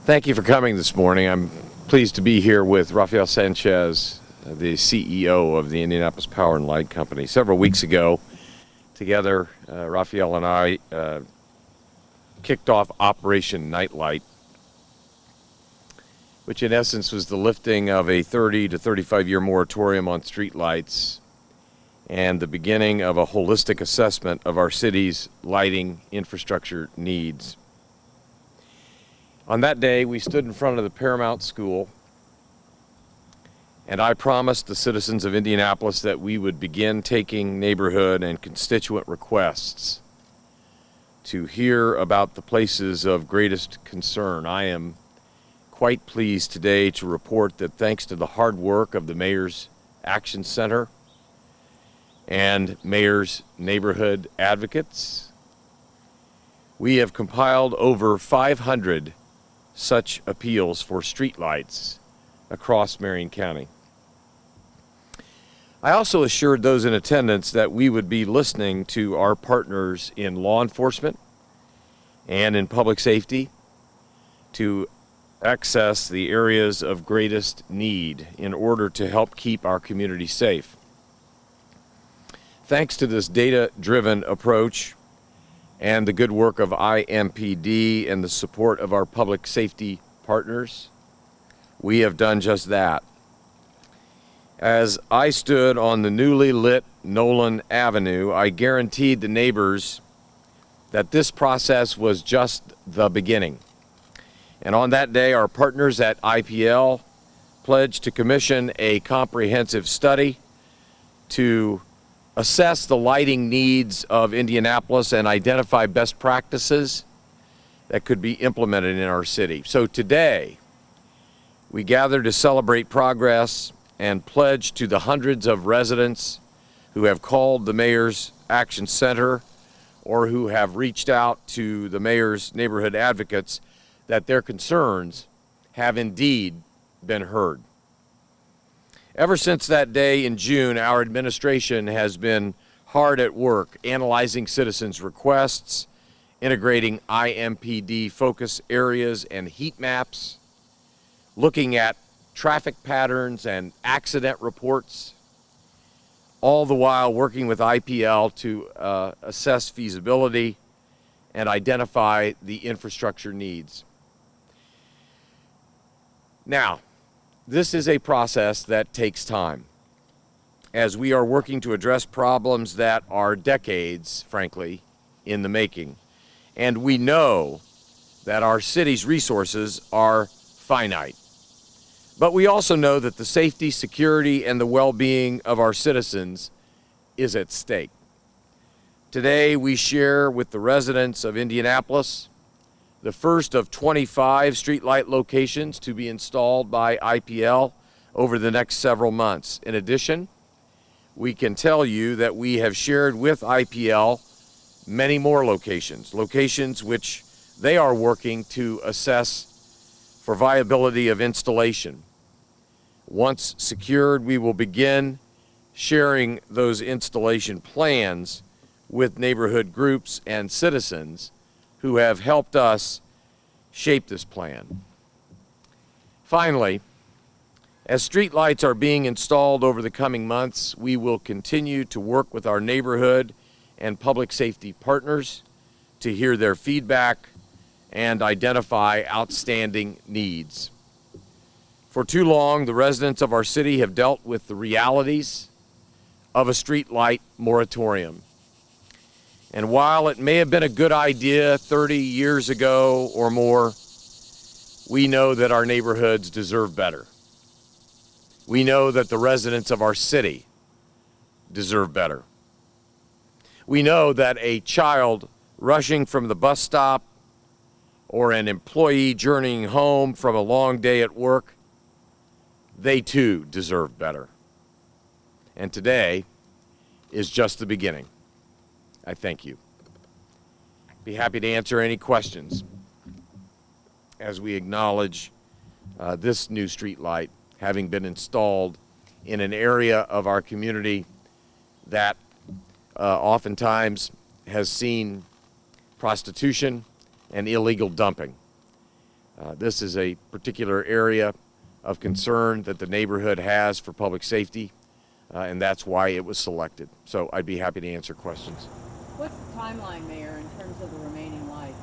Thank you for coming this morning. I'm pleased to be here with Rafael Sanchez, the CEO of the Indianapolis Power and Light Company. Several weeks ago, together, Rafael and I kicked off Operation Nightlight, which in essence was the lifting of a 30 to 35-year moratorium on streetlights and the beginning of a holistic assessment of our city's lighting infrastructure needs. On that day, we stood in front of the Paramount School, and I promised the citizens of Indianapolis that we would begin taking neighborhood and constituent requests to hear about the places of greatest concern. I am quite pleased today to report that thanks to the hard work of the Mayor's Action Center and Mayor's Neighborhood Advocates, we have compiled over 500 such appeals for streetlights across Marion County. I also assured those in attendance that we would be listening to our partners in law enforcement and in public safety to access the areas of greatest need in order to help keep our community safe. Thanks to this data-driven approach and the good work of IMPD and the support of our public safety partners, we have done just that. As I stood on the newly lit Nolan Avenue, I guaranteed the neighbors that this process was just the beginning. And on that day, our partners at IPL pledged to commission a comprehensive study to assess the lighting needs of Indianapolis and identify best practices that could be implemented in our city. So today, we gather to celebrate progress and pledge to the hundreds of residents who have called the Mayor's Action Center or who have reached out to the Mayor's Neighborhood Advocates that their concerns have indeed been heard. Ever since that day in June, our administration has been hard at work analyzing citizens' requests, integrating IMPD focus areas and heat maps, looking at traffic patterns and accident reports, all the while working with IPL to assess feasibility and identify the infrastructure needs. Now, this is a process that takes time, as we are working to address problems that are decades, frankly, in the making. And we know that our city's resources are finite. But we also know that the safety, security, and the well-being of our citizens is at stake. Today, we share with the residents of Indianapolis the first of 25 streetlight locations to be installed by IPL over the next several months. In addition, we can tell you that we have shared with IPL many more locations which they are working to assess for viability of installation. Once secured, we will begin sharing those installation plans with neighborhood groups and citizens who have helped us shape this plan. Finally, as streetlights are being installed over the coming months, we will continue to work with our neighborhood and public safety partners to hear their feedback and identify outstanding needs. For too long, the residents of our city have dealt with the realities of a streetlight moratorium. And while it may have been a good idea 30 years ago or more, we know that our neighborhoods deserve better. We know that the residents of our city deserve better. We know that a child rushing from the bus stop or an employee journeying home from a long day at work, they too deserve better. And today is just the beginning. I thank you. Be happy to answer any questions as we acknowledge this new streetlight having been installed in an area of our community that oftentimes has seen prostitution and illegal dumping. This is a particular area of concern that the neighborhood has for public safety, and that's why it was selected. So I'd be happy to answer questions. What's the timeline, Mayor, in terms of the remaining lights?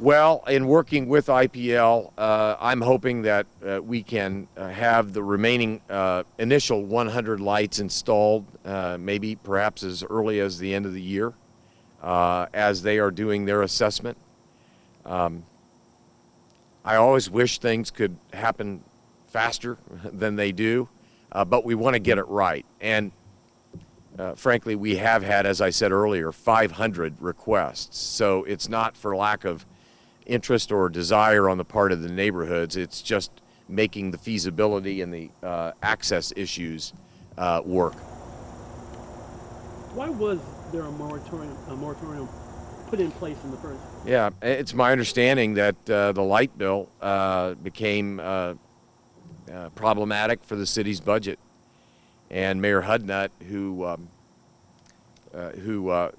Well, in working with IPL, I'm hoping that we can have the remaining initial 100 lights installed, maybe perhaps as early as the end of the year, as they are doing their assessment. I always wish things could happen faster than they do, but we want to get it right. And frankly, we have had, as I said earlier, 500 requests. So it's not for lack of interest or desire on the part of the neighborhoods. It's just making the feasibility and the access issues work. Why was there a moratorium put in place in the first? Yeah, it's my understanding that the light bill became problematic for the city's budget, and Mayor Hudnut, who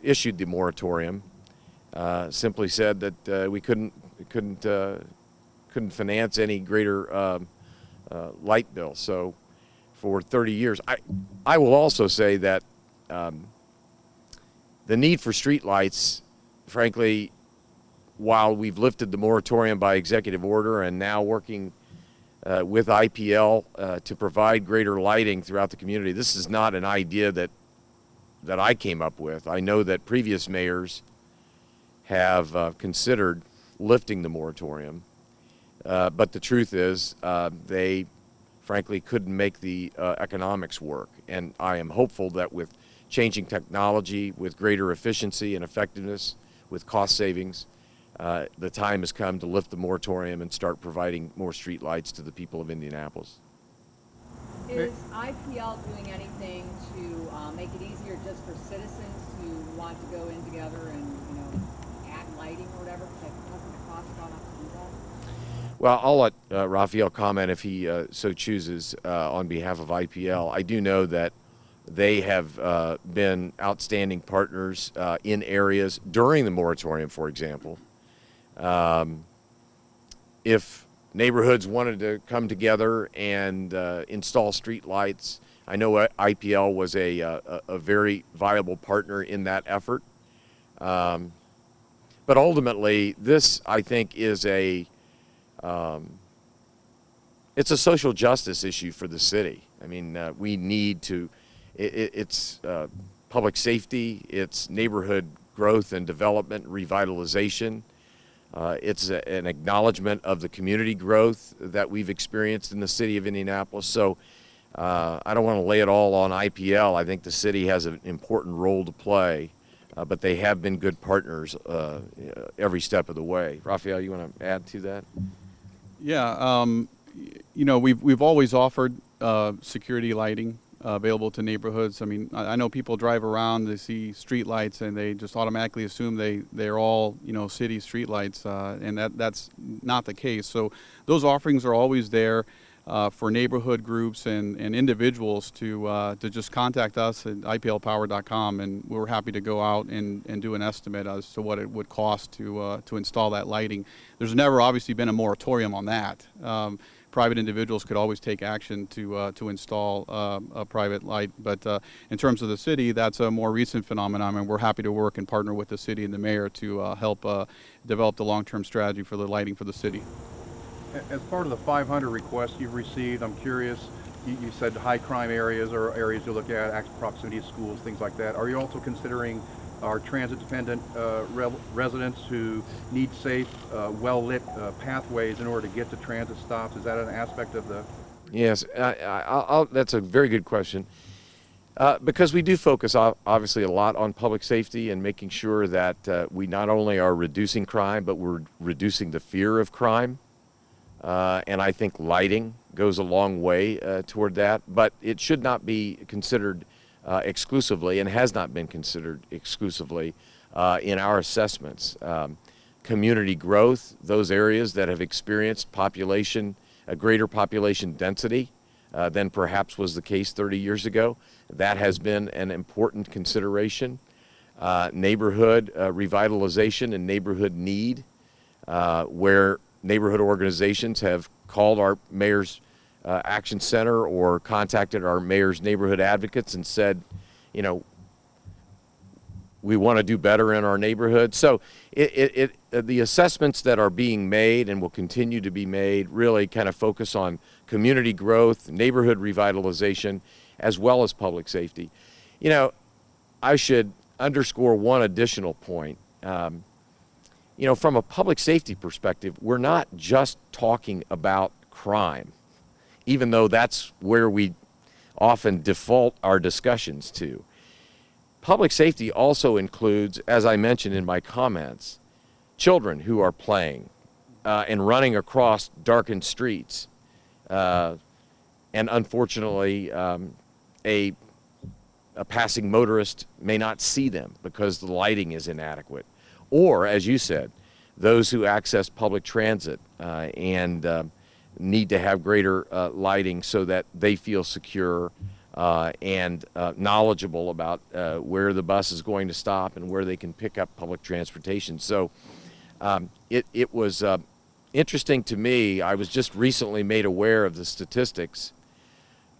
issued the moratorium, simply said that we couldn't finance any greater light bill. So, for 30 years, I will also say that the need for street lights, frankly, while we've lifted the moratorium by executive order and now working with IPL to provide greater lighting throughout the community, this is not an idea that I came up with. I know that previous mayors have considered lifting the moratorium, but the truth is they frankly couldn't make the economics work. And I am hopeful that with changing technology, with greater efficiency and effectiveness, with cost savings, the time has come to lift the moratorium and start providing more street lights to the people of Indianapolis. Is IPL doing anything to make it easier just for citizens who want to go in together and add lighting or whatever? Because hasn't the cost gone up to do that? Well, I'll let Raphael comment if he so chooses on behalf of IPL. I do know that they have been outstanding partners in areas during the moratorium, for example. If neighborhoods wanted to come together and install street lights, I know IPL was a very viable partner in that effort. But ultimately, this, I think, is it's a social justice issue for the city. I mean, we need to, it's public safety, it's neighborhood growth and development, revitalization. It's an acknowledgement of the community growth that we've experienced in the city of Indianapolis. So I don't want to lay it all on IPL. I think the city has an important role to play, but they have been good partners every step of the way. Raphael, you want to add to that? Yeah, we've always offered security lighting available to neighborhoods. I mean, I know people drive around, they see street lights, and they just automatically assume they're all city street lights, and that's not the case. So those offerings are always there for neighborhood groups and individuals to just contact us at iplpower.com, and we're happy to go out and do an estimate as to what it would cost to install that lighting. There's never obviously been a moratorium on that. Private individuals could always take action to install a private light, but in terms of the city, that's a more recent phenomenon, and we're happy to work and partner with the city and the mayor to help develop the long-term strategy for the lighting for the city. As part of the 500 requests you've received, I'm curious, you said high crime areas or areas to look at, proximity to schools, things like that. Are you also considering our transit-dependent residents who need safe, well-lit pathways in order to get to transit stops? Is that an aspect of the... Yes, that's a very good question. Because we do focus obviously a lot on public safety and making sure that we not only are reducing crime, but we're reducing the fear of crime. And I think lighting goes a long way toward that, but it should not be considered exclusively, and has not been considered exclusively in our assessments. Community growth, those areas that have experienced a greater population density than perhaps was the case 30 years ago, that has been an important consideration. Neighborhood revitalization and neighborhood need, where neighborhood organizations have called our mayor's action center or contacted our mayor's neighborhood advocates and said, you know, we want to do better in our neighborhood. So the assessments that are being made and will continue to be made really kind of focus on community growth, neighborhood revitalization, as well as public safety. You know, I should underscore one additional point. You know, from a public safety perspective, we're not just talking about crime, even though that's where we often default our discussions to. Public safety also includes, as I mentioned in my comments, children who are playing and running across darkened streets. And unfortunately, a passing motorist may not see them because the lighting is inadequate. Or, as you said, those who access public transit and need to have greater lighting so that they feel secure and knowledgeable about where the bus is going to stop and where they can pick up public transportation. So it was interesting to me. I was just recently made aware of the statistics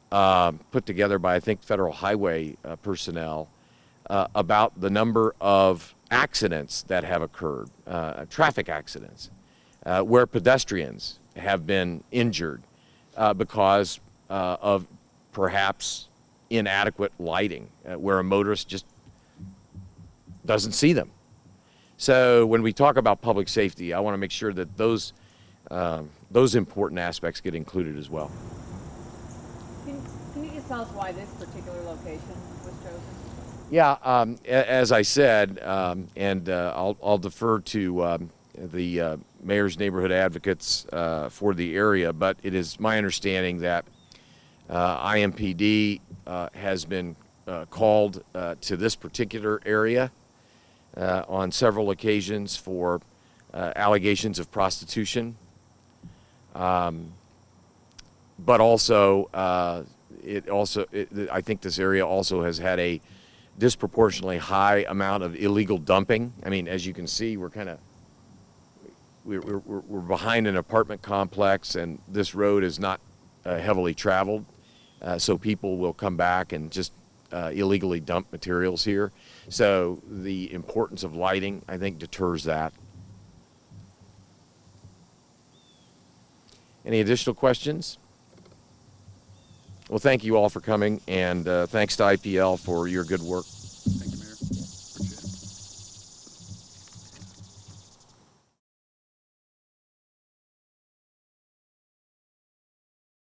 put together by, I think, Federal Highway personnel about the number of accidents that have occurred, traffic accidents, where pedestrians have been injured because of perhaps inadequate lighting, where a motorist just doesn't see them. So when we talk about public safety, I want to make sure that those important aspects get included as well. Can you just tell us why this particular location was chosen? Yeah, as I said, and I'll defer to the mayor's neighborhood advocates for the area, but it is my understanding that IMPD has been called to this particular area on several occasions for allegations of prostitution, but also I think this area also has had a disproportionately high amount of illegal dumping. I mean, as you can see, we're behind an apartment complex, and this road is not heavily traveled, so people will come back and just illegally dump materials here. So the importance of lighting, I think, deters that. Any additional questions? Well, thank you all for coming, and thanks to IPL for your good work.